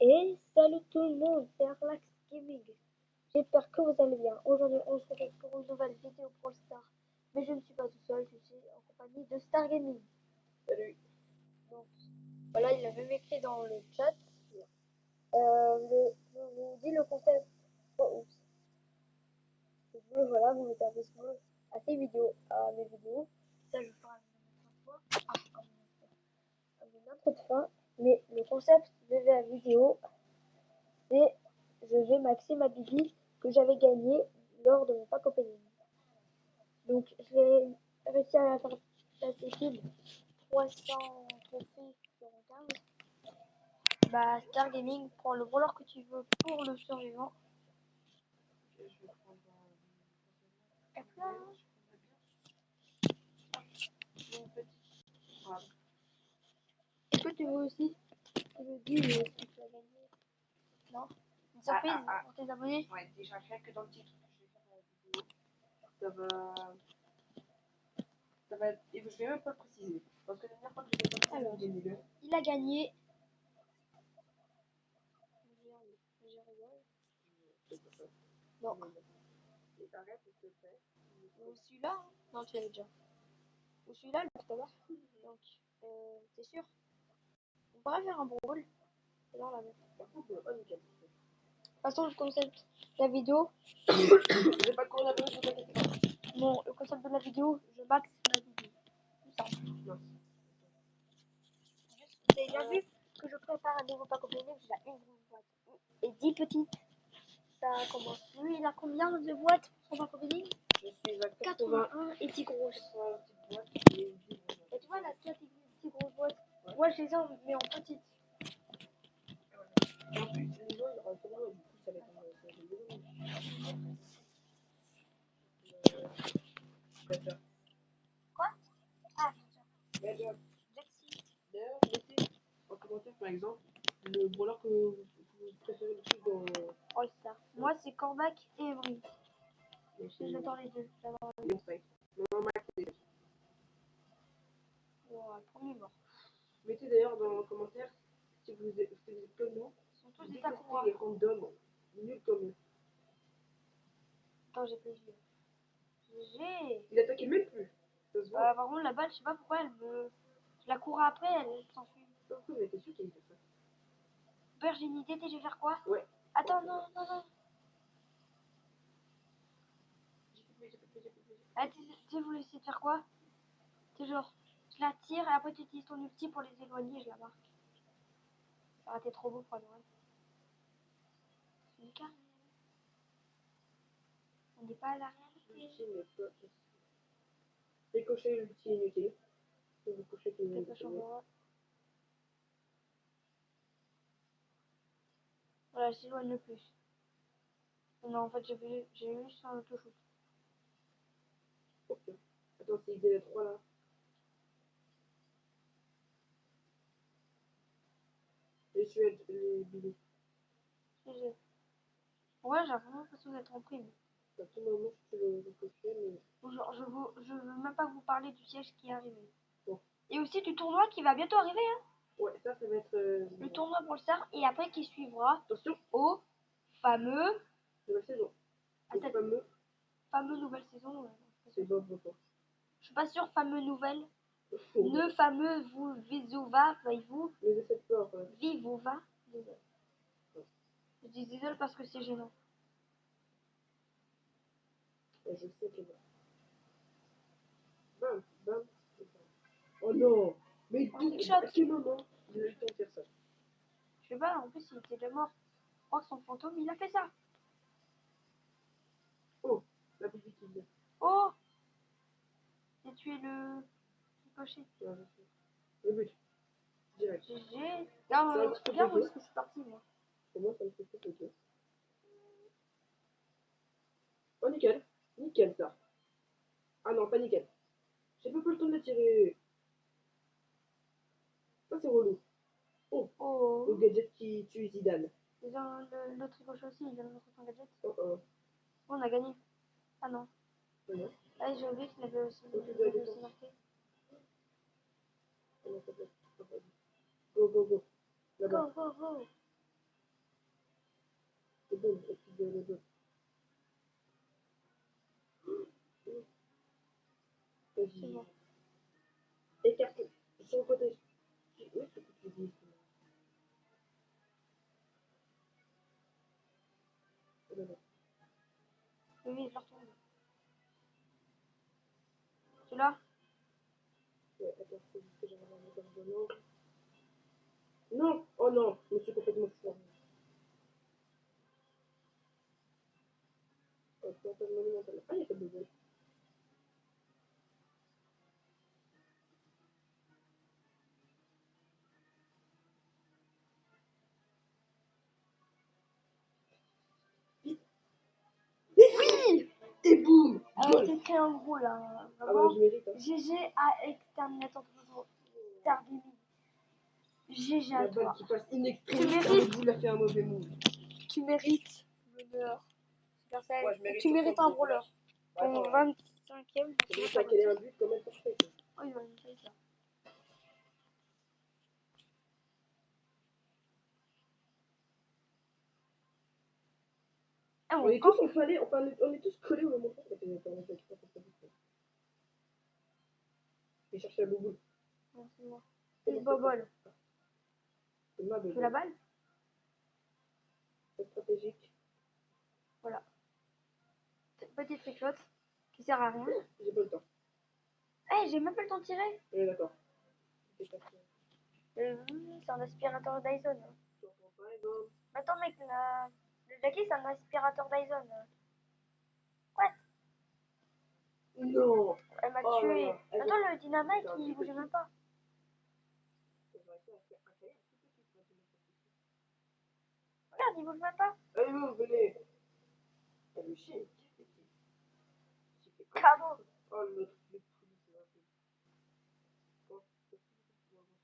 Et salut tout le monde, c'est Arlax Gaming. J'espère que vous allez bien. Aujourd'hui, on se retrouve pour une nouvelle vidéo pour le Star. Mais je ne suis pas tout seul, je suis en compagnie de Star Gaming. Salut. Donc, voilà, il a même écrit dans le chat. Je vous dis le concept. Oh, oups. Voilà, vous mettez un pouce bleu à ces vidéos, à mes vidéos. Ça, je ferai à une autre fin. Mais le concept de la vidéo, c'est je vais maxer ma bibi que j'avais gagné lors de mon pack opening. Donc j'ai réussi à faire passer pile 300 trophées sur 15. Bah Star Gaming, prends le voleur que tu veux pour le survivant. Je vais prendre Est-ce que tu veux aussi? Tu me dis ce que tu as gagné? Non? Une surprise pour tes abonnés? Ouais, déjà rien que dans le titre que je vais faire la vidéo, ça va être... Et je vais même pas le préciser. Parce que la dernière fois que j'ai fait Alors, j'ai mis le... il a gagné. Je rigole. Non. Et arrête, s'il te plaît. Ou celui-là? Hein. Non, tu l'avais déjà. Ou celui-là, le tout à l'heure. Donc, t'es sûr? On pourrait faire un brawl. C'est dans la même. Par contre, oh nickel. De toute façon, le concept de la vidéo. J'ai pas couru la peine, je vous inquiétez pas. Non, le concept de la vidéo, je max ma vidéo. Tout simple. Non. Vous avez déjà vu que je prépare un nouveau pack opening, j'ai une grosse boîte et 10 petites. Ça commence. Lui, il a combien de boîtes pour son pack opening? Je suis à 81 et 10 grosses. 80 petites boîtes et 10 grosses boîtes. Et tu vois, la 4 et 10 grosses boîtes. Ouais. Moi, je les en mets en petites. Et en plus, les gens, ils auront tellement et du coup, ça va être Quoi? Ah, bien sûr. Jaxi. D'ailleurs, mettez en commentaire par exemple le brawler que vous préférez le plus dans. All Star. Moi, c'est Cormac et Evry. J'adore les deux. J'adore les deux. Non, Max, Oh, le premier mort. mettez d'ailleurs dans les commentaires si vous êtes comme nous, Ils sont tous des détestez Takura. les randoms nuls comme nous. Attends, j'ai pas vu. J'ai. Il attaquait même plus. Ça se voit. Par contre, la balle, je sais pas pourquoi elle me. Je la cours après, elle s'enfuit. Pourquoi mais t'es sûr qu'il fait ça? Père, j'ai une idée, je vais faire quoi? Ouais. Attends, non, non, non. Ah, tu voulais essayer de faire quoi? C'est genre, je la tire et après tu utilises ton ulti pour les éloigner et je la marque. Ah, t'es trop beau pour Noël. C'est une carrière. On n'est pas à la réalité. L'ulti n'est pas possible. Décocher l'ulti inutile. Vous cochez tout le monde. Voilà, elle s'éloigne le plus. Non, en fait, j'ai eu sur un auto-shoot. Ok. Attends, c'est des 3 là. Les Suèdes, les billets. Ouais, j'ai vraiment l'impression d'être en prime. À tout moment, je peux le cocher, mais. Genre, je veux même pas vous parler du siège qui est arrivé. Bon. Et aussi du tournoi qui va bientôt arriver, hein. Ouais, ça va être. Le tournoi pour le Star et après qui suivra Attention, au fameux. nouvelle saison. Le Attends, fameux nouvelle saison. c'est Bob Bobo. Je suis pas sûre, fameux nouvelle. Ne fameux vous Vizova, voyez-vous. Mais de cette peur. Vivova. Je dis désolé parce que c'est gênant. Et je sais que. Bam, bam. Oh non! Mais d'où? À quel moment il a eu le temps de faire ça? Je sais pas, en plus il était déjà mort. Je crois que son fantôme, il a fait ça. Oh, la bougie qui vient. Oh! J'ai tué le cocher. Ouais, je sais. Le but. Direct. GG. Non, bien où est-ce que je suis parti moi? Comment ça me fait ça? Oh, nickel. Nickel ça. Ah non, pas nickel. J'ai pas le temps de la tirer. Ça c'est relou. Oh, Oh. le gadget qui tue Zidane. L'autre cocher aussi, il vient de montrer son gadget. Oh oh. On a gagné. Ah non. Non. Ah, j'ai oublié qu'il avait aussi marqué. Go, go, go. Là-bas. Go, go, go. boum, et puis le dos. C'est Vas-y. bon. Écarte sur le côté. Oui, c'est ce que tu dis. Oui, je le retourne. Tu l'as? Ouais, attends, c'est juste que j'avais un dans le nom. Non! Oh non! Je me suis complètement foiré. Oh, c'est un peu monumental. Ah, il y a pas de bubble. Oui! Et boum! Goal! T'es très en gros là. Ah bah, Vraiment. je mérite. Hein. GG à Exterminator Star Gaming. GG à La balle toi. qui passe in Tu extremis, mérites. Red Bull a fait un mauvais move. Tu mérites l'honneur. Supercell. Ouais, je mérite Tu mérites surtout un le brawler. Ton 25e. C'est juste à caler un but quand même parfait. Quoi. Oh, il va me faire ça. Ah, On mon est camp. tous emballés, enfin, on est tous collés au moment où il cherche la bouboule. Non, c'est moi. C'est le bobole. C'est ma Tu veux bouboule. la balle? C'est stratégique. Voilà. Petite trickshot qui sert à rien. J'ai pas le temps. Eh, j'ai même pas le temps de tirer. Oui, d'accord. C'est un aspirateur Dyson. Hein. Attends, mec, le Jackie, c'est un aspirateur Dyson. What? Non! Elle m'a Oh là tué. là. Attends, le dynamite, il bougeait même pas. Regarde, il bouge même pas. Allez, vous, venez! Oh, le chien, Bravo. oh, le truc de poulie, c'est rapide.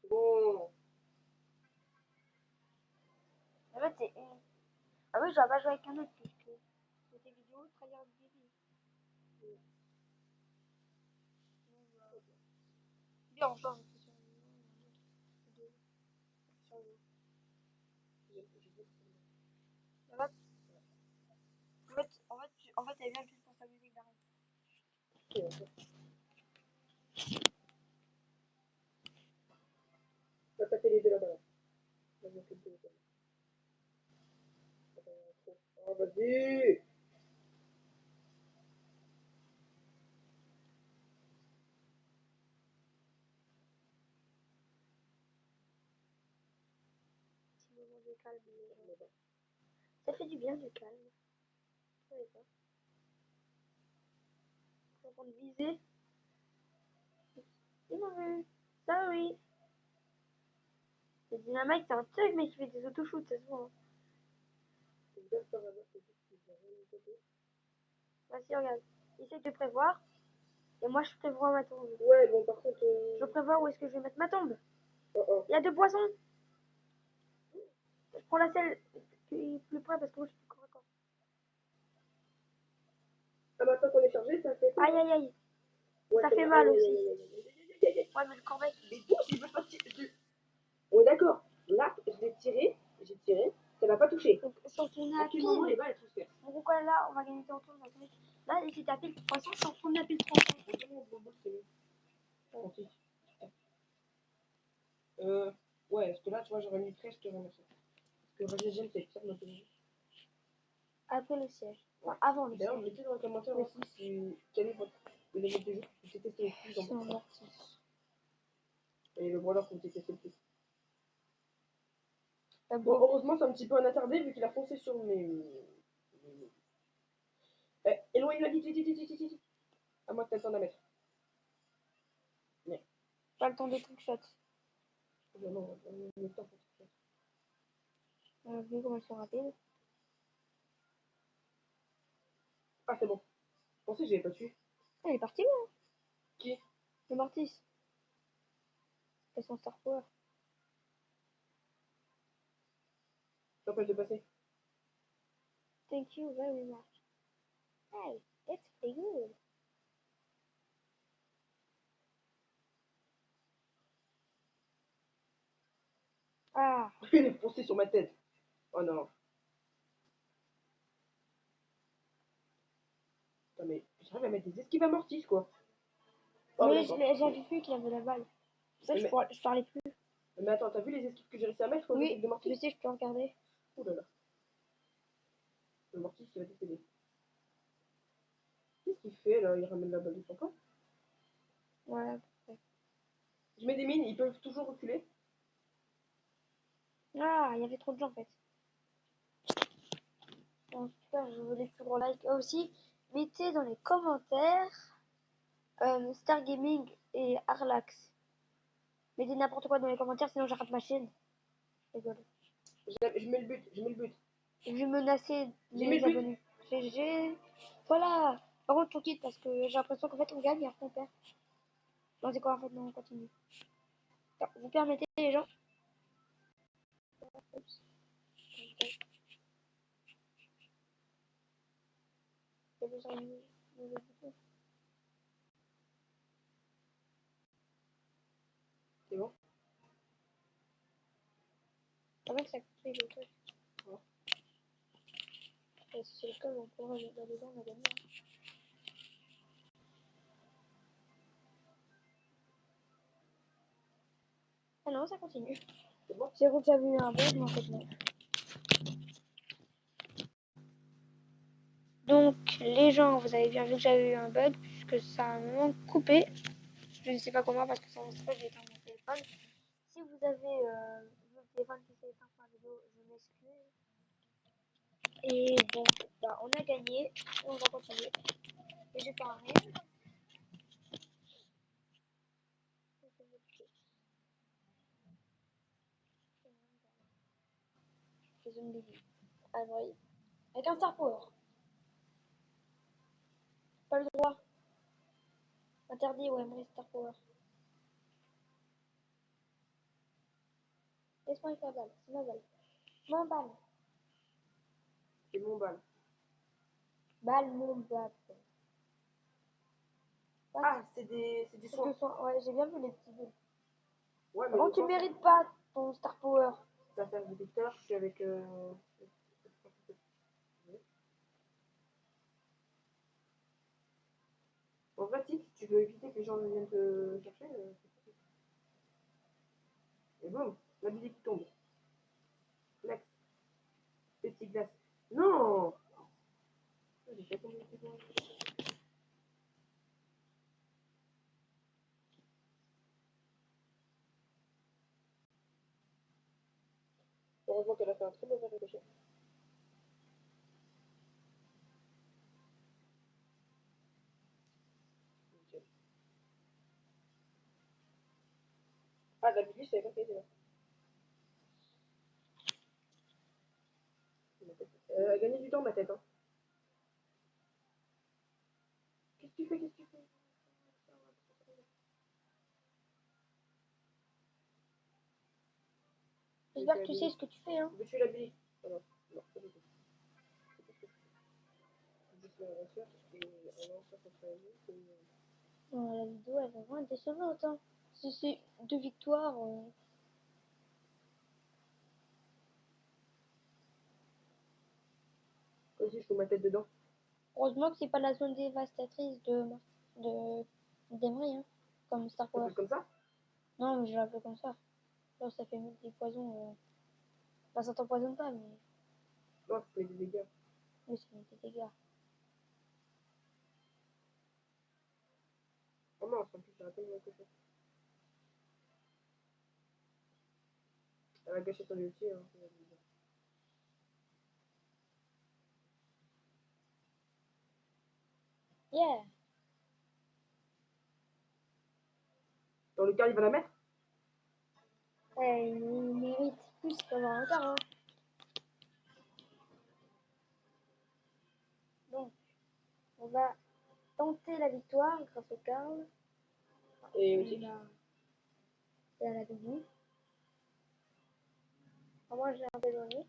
Bon! En fait, c'est une. Ah oui, je dois pas jouer avec un autre puisque c'est des vidéos tryhard baby. Bien, enfin, c'est sur En fait, elle vient juste pour sa musique d'arrêt. On va taper les deux là-bas. Oh, vas-y! Petit moment de calme. Ça fait du bien du calme. Vous savez pas. Avant de viser. Il m'a vu. Sorry. Le dynamite, c'est un truc, mais qui fait des autoshoots, ça se voit. Vas-y, regarde. Essaye de prévoir. Et moi, je prévois ma tombe. Ouais, bon, par contre. Je prévois où est-ce que je vais mettre ma tombe. Oh, oh. Il y a deux poissons. Je prends la selle qui est plus près parce que moi, je suis plus corps à corps. Ah, maintenant qu'on est chargé, ça fait. Aïe, aïe, aïe. Ouais, Ça c'est fait bon. mal Aïe, aïe, aussi. aïe, aïe, aïe, aïe, aïe, aïe. Ouais, mais le corbeille. Mais bouge, il veut pas tirer. On est d'accord. Là, je l'ai tiré, j'ai tiré, ça va pas toucher. Donc, si on tourne À à quel moment les pile. balles elles transpercent? Donc, quoi, là, on va gagner ton tour. Là, si t'as pile 300, si on tourne à pile 300. Ouais, parce que là, tu vois, j'aurais mis 13, je te remercie. Parce que Régime, c'est pire maintenant. Après le siège. Enfin, avant le D'ailleurs, siège. mettez dans les commentaires aussi si quel est votre le niveau de jeu que vous testé le plus C'est dans un mortis. et le brawler que vous testé le plus. Bon, Bon. heureusement, c'est un petit peu un attardé vu qu'il a foncé sur mes. Éloigne la vite, vite, vite, vite, vite, vite. À moi que t'as le temps d'en mettre. Mais. Pas le temps des trickshots. Non, on a le temps pour tout ça. On a vu comment ils sont rapides. Ah, c'est bon. Je pensais que j'avais pas tué. Ah, il est parti, là. Qui? Le mortis. C'est son star power. T'empêche de passer. Thank you very much. Hey, it's pretty good. Ah, Il est foncé sur ma tête. Oh non. J'arrive à mettre des esquives amorties, quoi. Oh, Mais d'accord. j'avais vu qu'il avait la balle. C'est ça que Mais, je parlais plus. mais attends, t'as vu les esquives que j'ai réussi à mettre aux Oui, esquives de je Mortis? sais, je peux regarder. Ouh là là. Le Mortis, il va décéder. Qu'est-ce qu'il fait, là? Il ramène la balle de son camp. Ouais, à peu près. Je mets des mines, ils peuvent toujours reculer. Ah, il y avait trop de gens en fait. En tout cas, je voulais plus gros like. Aussi, mettez dans les commentaires Star Gaming et Arlax. Mettez n'importe quoi dans les commentaires, sinon j'arrête ma chaîne. Je rigole. Je mets le but, je mets le but. Je vais menacer J'ai mis les le but. abonnés. Voilà. Par contre, on quitte parce que j'ai l'impression qu'en fait on gagne et après on perd. Non, c'est quoi en fait? Non, on continue. Attends, vous permettez les gens? Oups. J'ai besoin de bouton. C'est bon. Ah ouais, ça coûte le truc. Ouais. Et si c'est le cas, on pourra aller dans les gens, on a gagné. Ah non, ça continue. C'est bon. J'ai cru que j'avais eu un bug, mais en fait non. Donc, les gens, vous avez bien vu que j'avais eu un bug, puisque ça a un moment coupé. Je ne sais pas comment, parce que ça ne pas, j'ai éteint mon téléphone. Si vous avez le téléphone qui s'est éteint pour la vidéo, je m'excuse. Et donc, bah, on a gagné. On va continuer. Et j'ai pas rien. C'est une bébé. Android. Avec un Star Power. Pas le droit. Interdit, ouais, moi, Star Power. Laisse-moi avec la balle. C'est ma balle. Mon balle. C'est mon balle. Balle, mon balle. Ah, c'est du C'est soin. le soin. Ouais, j'ai bien vu les petits bulles. Ouais, Par mais le contre, tu soin, mérites pas ton Star Power. ça fait des Victor, je suis avec. En vrai, si tu veux éviter que les gens viennent te chercher, c'est possible. Et boum, la musique qui tombe. Flex, petit glace. Non! J'ai fait tomber le petit glace. Heureusement qu'elle a fait un très mauvais ricochet. Nickel. Ah, la Billy, je savais pas qu'elle était là. Gagner du temps, ma tête. Hein. Qu'est-ce que tu fais? Qu'est-ce que tu fais? J'espère que tu sais ce que tu fais, hein. Je vais tuer la Billy. Ah non, non, pas du tout. C'est pas ce que je fais. Juste la recherche et un lanceur contre la vie. Non, la vidéo, elle va vraiment être décevante, hein. Si c'est 2 victoires. Vas-y, je fous ma tête dedans. Heureusement que c'est pas la zone dévastatrice de d'Emery, hein. Comme Star Ça Power. fait comme ça? Non, mais je l'appelle comme ça. Là, ça fait des poisons. Enfin, ça t'empoisonne pas, mais Non, ça fait des dégâts. oui, ça fait des dégâts. Oh mince, en plus, j'ai raté mon cochon. Elle a gâché son ulti, hein. Yeah! Dans le cas, il va la mettre? Ouais, il mérite plus d'avoir un quart, hein. Donc, on va tenter la victoire grâce au Karl Et aussi. et à la Bibi. Moi, j'ai un peu donné.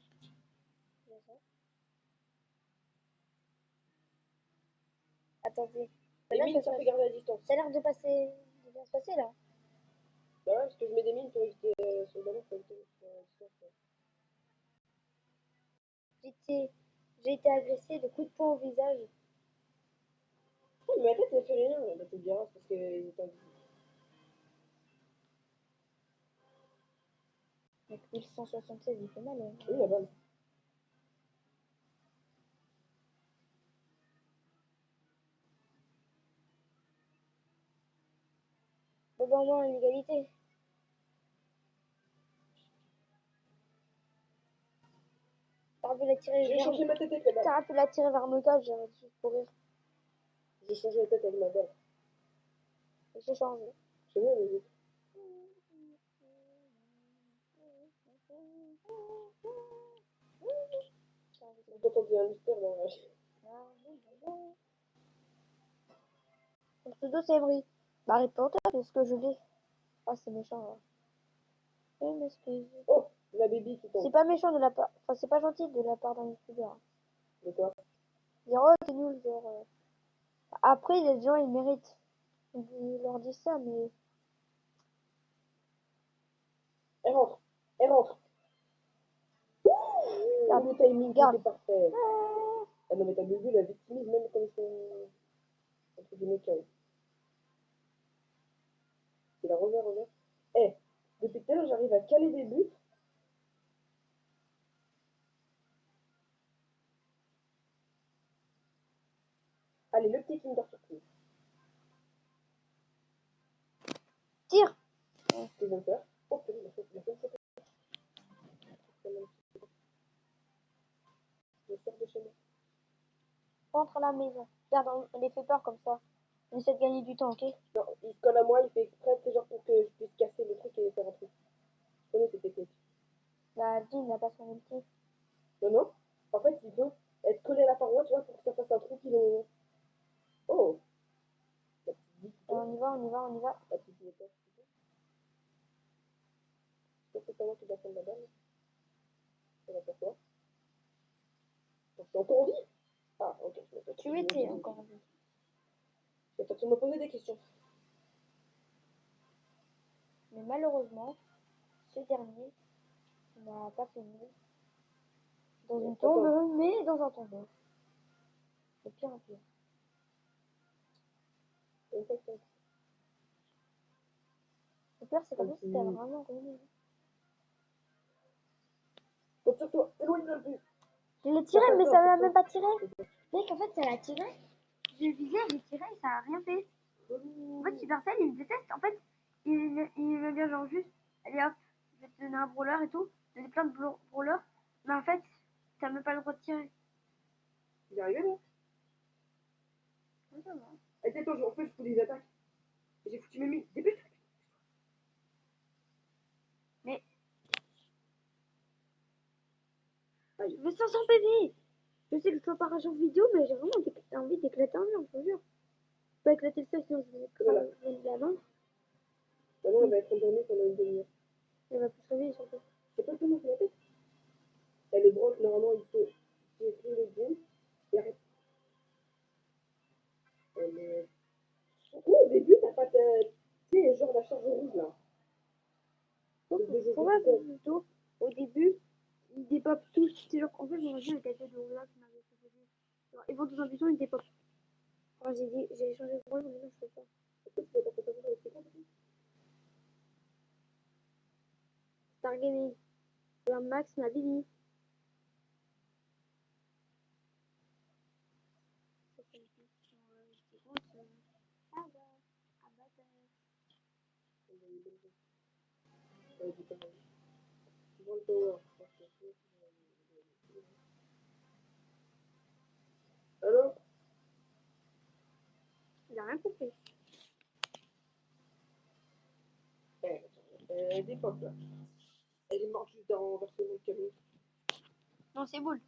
Attendez. Les Là, mines, ça fait garder la distance. ça a l'air de passer, de bien se passer là. Bah ouais, parce que je mets des mines pour éviter sur le ballon, pour éviter la distance. J'ai été agressé de coups de poing au visage. mais ma tête, elle fait rien. Bah, tu me diras, c'est parce que il est invisible. Avec 1176, il fait mal. Hein. Oui, la balle. Bon, bah, au moins, une égalité. T'aurais pu la tirer J'ai vers... changé ma tête avec la balle. T'aurais pu la tirer vers le gars, j'aurais dû courir. J'ai changé la tête avec ma balle. J'ai changé. C'est bien, mais j'ai entendu un mystère dans la... Le pseudo c'est Emery. Bah Harry Potter, est-ce que je l'ai? Ah c'est méchant là. Je m'excuse. Oh, la baby qui tombe. C'est pas méchant de la part. Enfin c'est pas gentil de la part d'un youtubeur. De quoi? Dire oh t'es nul genre. Après les gens ils méritent. Ils leur disent ça mais. Elle rentre. Elle rentre. Regarde. Le timing Regarde. était parfait. Ah non, mais ta baby la victimise même comme son... entre guillemets chaos. Il a revers. Eh, depuis tout à l'heure, j'arrive à caler des buts. Allez, le petit Kinder Surprise. Tire. Ce que je viens de faire. Oh, purée, il a fait une faute. Je sors de chez moi. Rentre à la maison. Regarde on les fait peur comme ça. On essaie de gagner du temps ok? Non, il se colle à moi, il fait exprès, c'est genre pour que je puisse casser le truc et faire un truc. Je connais cette technique. Bah dis il n'a pas son ulti. Non, non. En fait, il veut être collé à la paroi, tu vois, pour que ça fasse un trou qui le... Oh, la petite vie qui tombe. On y va. La petite méthode qui tombe. Je pense que c'est moi qui dois prendre la balle. Ça va faire quoi? Je suis encore en vie? Ah, ok. Tu étais encore en vie. Et toi, tu me posais des questions. Mais malheureusement, ce dernier n'a pas fini dans une tombe, mais dans un tombeau. C'est pire en pire. Le pire, c'est qu'en fait, c'était vraiment ruiné. Compte sur toi, éloigne-le le plus. Je l'ai tiré, mais ça l'a même pas tiré. Mec, en fait, ça l'a tiré. Je le visais, j'ai tiré, ça a rien fait. En fait, Supercell, il me déteste. En fait, il me vient genre juste, allez hop, je vais te donner un brawler et tout. Je donner plein de brawlers. Mais en fait, t'as même pas le droit de tirer. Il est arrivé là? Attends, en fait, je fous des attaques. J'ai foutu mes mines. Débute. Mais. Aïe. Je veux 500 PV. Je sais que je dois pas rager en vidéo, mais j'ai vraiment envie d'éclater un mur, je te jure. Je peux éclater le seul, sinon je vais écraser la main. Maintenant, elle va être endormie pendant une demi-heure. Elle va plus se réveiller surtout. C'est pas comment c'est la tête. Elle le broche, normalement, il faut tirer le bout et arrête. Surtout au début, t'as pas ta. Tu sais, genre la charge rouge là. Pour moi, plutôt, au début, ils dépopent tous. C'est genre, en fait, mon avis, était de là qui m'avait proposé. Genre, ils vont tous en puissant, ils dépopent. Alors, j'ai changé de rôle, mais non, je fais pas. Stargaming. Un max, ma bibi. Alors? Il a rien compris. D'époque là. Elle est morte juste dans versement de camion. Non, c'est boule.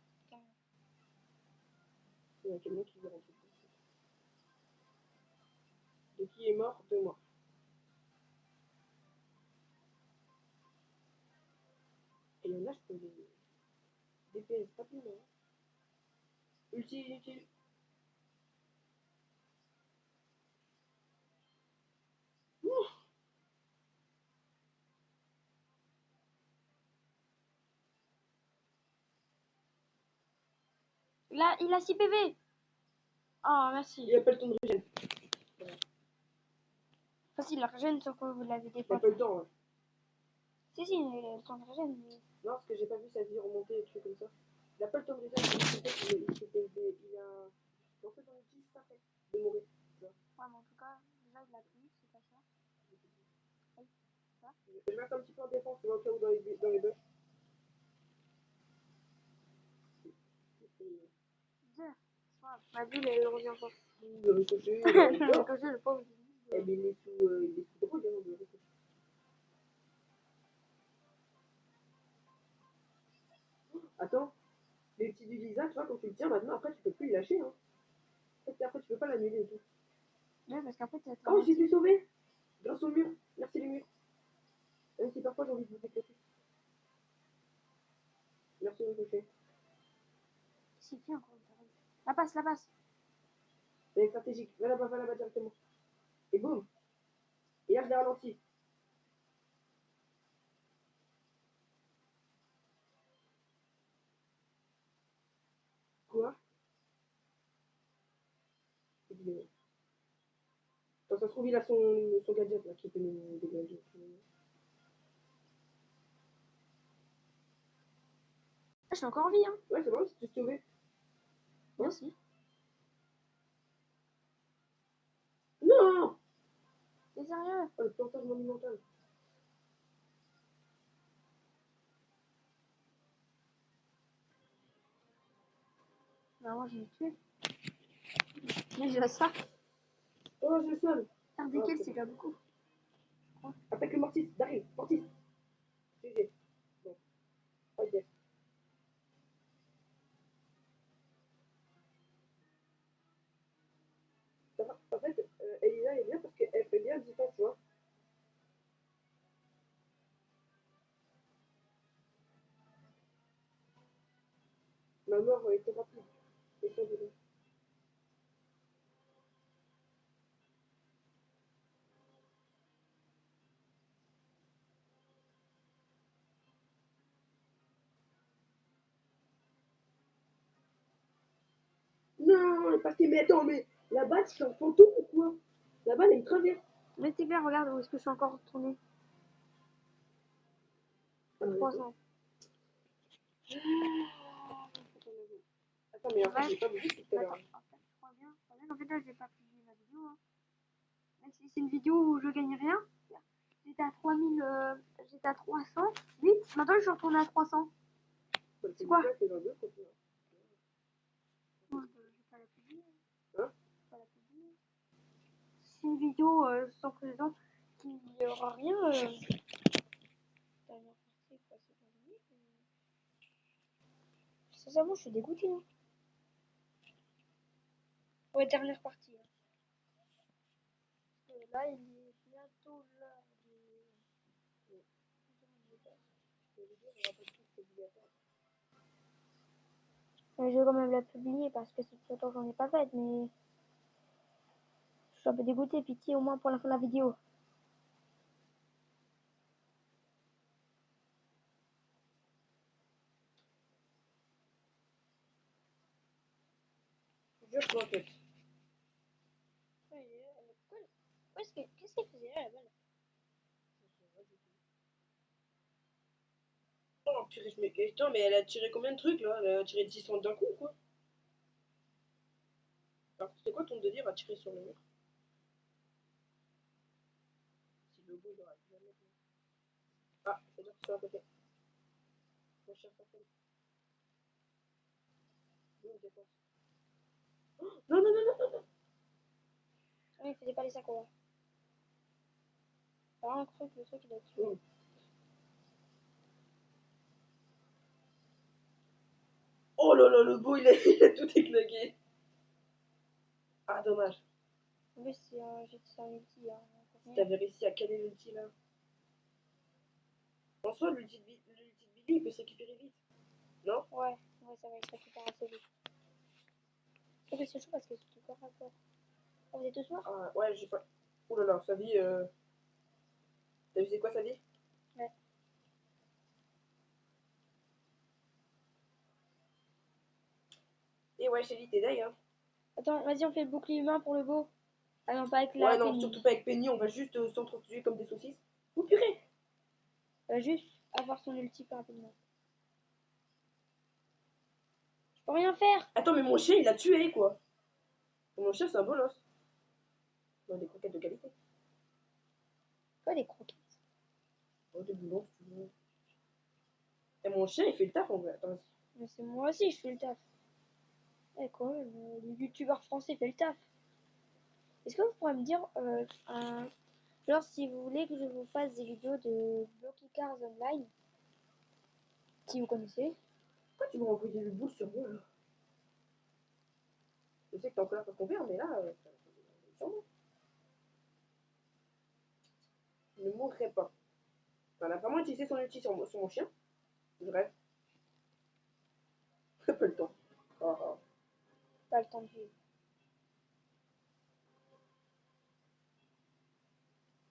Il y a un camion qui veut rentrer. De qui est mort? De moi. Et il y en a, je peux les DPS rapidement. Ulti. Il a 6 PV. Oh, merci. Il appelle ton régène. Facile, la régène, sauf que vous l'avez T'as défendu. pas eu le temps, hein. Si, mais le temps de régène. Mais... Non, parce que j'ai pas vu sa vie remonter et des trucs comme ça. Il a pas le temps de régène, il a. En fait, on utilise ça après de mourir. Tu vois. Ouais, mais en tout cas, déjà, il l'a plus, c'est pas ça. Oui, ça. Je reste un petit peu en défense, tu vois, au cas où dans les buffs. Deux. Ma ville, elle revient encore. Le ricochet, Le ricochet, le pauvre. Eh bien, il est sous drogue, hein, le ricochet. Attends, les petits du Lisa, tu vois, quand tu le tiens maintenant, après, tu peux plus le lâcher, hein. Après, tu peux pas l'annuler et tout. Ouais, parce qu'après, t'as Oh, j'ai été sauvé grâce au mur. Merci les murs. Même si parfois j'ai envie de vous éclater. Merci ricochet. C'est qui encore? La passe, la passe. Elle est stratégique. Va là-bas directement. Et boum. Et là, je l'ai ralenti. Quoi? Quand ça se trouve, il a son gadget là qui peut nous dégager. Ah, je suis encore en vie, hein. Ouais, c'est vrai, si tu te sauvé. Merci. Non! T'es sérieux? Oh, le plantage monumental. Bah, moi, je l'ai tué. Mais j'ai ça. Oh, j'ai le seul. Faire des kills, c'est déjà beaucoup. Attaque le Mortis. Daryl, Mortis. GG. Bon. Ok. Ça va. En fait, Elisa est bien parce qu'elle fait bien le distance, tu vois. Ma mort était rapide. Et sans délai. Non, parce que, mais attends, mais la balle, c'est un fantôme ou quoi? La balle, elle me traverse. Mais c'est clair, regarde où est-ce que je suis encore retourné. Ah, 300. Attends, mais en fait, j'ai pas vu tout à l'heure. Attends, en fait, je crois bien. En fait, là, j'ai pas publié ma vidéo. Hein. Même si c'est une vidéo où je gagne rien. J'étais à 3000. J'étais à 308. Maintenant, je suis retourné à 300. C'est quoi? C'est dans deux côtés. Non, je vais pas la publier. Hein? Je vais pas la publier. C'est une vidéo sans président qui n'y aura rien. Dernière partie, quoi, c'est pas fini. Sincèrement, je suis dégoûtée. Hein. Ouais, dernière partie. Hein. Là, il est bientôt l'heure de. Je vais quand même la publier parce que c'est longtemps que j'en ai pas faite, mais je suis un peu dégoûtée. Pitié, au moins pour la fin de la vidéo. Je crois que. Qu'est-ce qu'elle faisait là, la balle? Oh, purée, mais attends, mais elle a tiré combien de trucs là? Elle a tiré 600 d'un coup, quoi. Alors, c'est quoi ton délire à tirer sur le mur? Si le beau, il aura jamais. Ah, c'est-à-dire que c'est à côté. Mon cher personne. Non, défense. Non, non, non, non, non, non. Ah, il faisait pas les sacs, ouais. J'ai vraiment cru que le truc il a tué. Mm. Oh là là, le beau, il a tout éclagué. Ah, dommage. En plus, j'ai tiré un ulti. Hein, Si t'avais réussi à caler l'ulti là. En soi, l'ulti de Billy, il peut se récupérer vite. Non? ouais, ça va, il se récupère assez vite. En plus, c'est chaud parce que c'est tout corps à corps. Ah, vous êtes tous morts? Ah, ouais, j'ai pas. Oh là là, sa vie. T'as vu c'est quoi sa vie? Ouais. Et ouais, Shelly, t'es d'ailleurs. Hein. Attends, vas-y, on fait le bouclier humain pour le beau. Ah non, pas avec la Ouais, non, Penny. surtout pas avec Penny, on va juste s'entretuer comme des saucisses. Oh purée! Elle va juste avoir son ulti plus rapidement. Je peux rien faire. Attends, mais mon chien, il a tué, quoi. Mon chien, c'est un bolos. Non, des croquettes de qualité. Quoi des croquettes? Oh, des boulons, si tu veux. Et mon chien, il fait le taf, en vrai. Attends, Mais c'est moi aussi, je fais le taf. Eh quoi, le youtubeur français fait le taf. Est-ce que vous pourrez me dire, genre si vous voulez que je vous fasse des vidéos de Blocky Cars Online, si vous connaissez. pourquoi tu m'as envoyé le boule sur moi, là? Je sais que t'es en colère parce qu'on perd, mais là, sur moi. Je ne mourrai pas. On a vraiment utilisé son outil sur mon chien. Je rêve. Très peu le temps. Oh, oh. Pas le temps de vivre.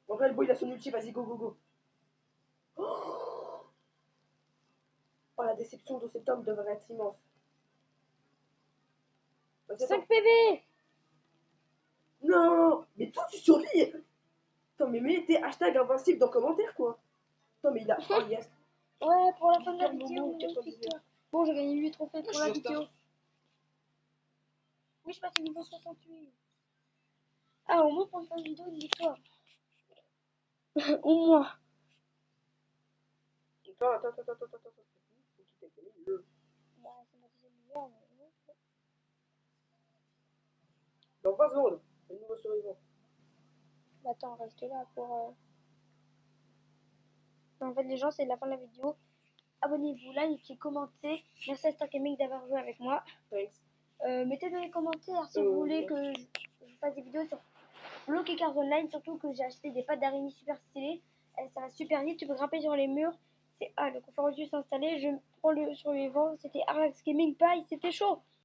En vrai, le boy, il a son ulti, vas-y, go, go, go. Oh, la déception de cet homme devrait être immense. Vas-y, 5 attends. PV. Non, mais toi, tu survis. Attends, mais mettez hashtag invincible dans commentaire, quoi. Attends, mais il a. Oh, yes. Ouais, pour la fin de la Victoire vidéo, Momo, 99. victoire. Bon, j'ai gagné 8 trophées pour Je la suis en vidéo. star. Oui, je passe au niveau 68. Ah, au moins pour la fin de vidéo, une victoire. Au moins. Attends. Faut quitter le. Bah, c'est ma deuxième meilleure, mais... Dans 20 secondes, le nouveau survivant. Bah, attends, reste là pour... En fait, les gens, c'est la fin de la vidéo. Abonnez-vous, likez, commentez. Merci à Star Gaming d'avoir joué avec moi. Thanks. Mettez dans les commentaires si vous voulez que je fasse des vidéos sur Blocky Cars Online. Surtout que j'ai acheté des pattes d'araignée super stylées. Ça va super vite, tu peux grimper sur les murs. C'est le confort juste installé. Je prends le survivant. C'était Arlax Gaming Pie, c'était chaud.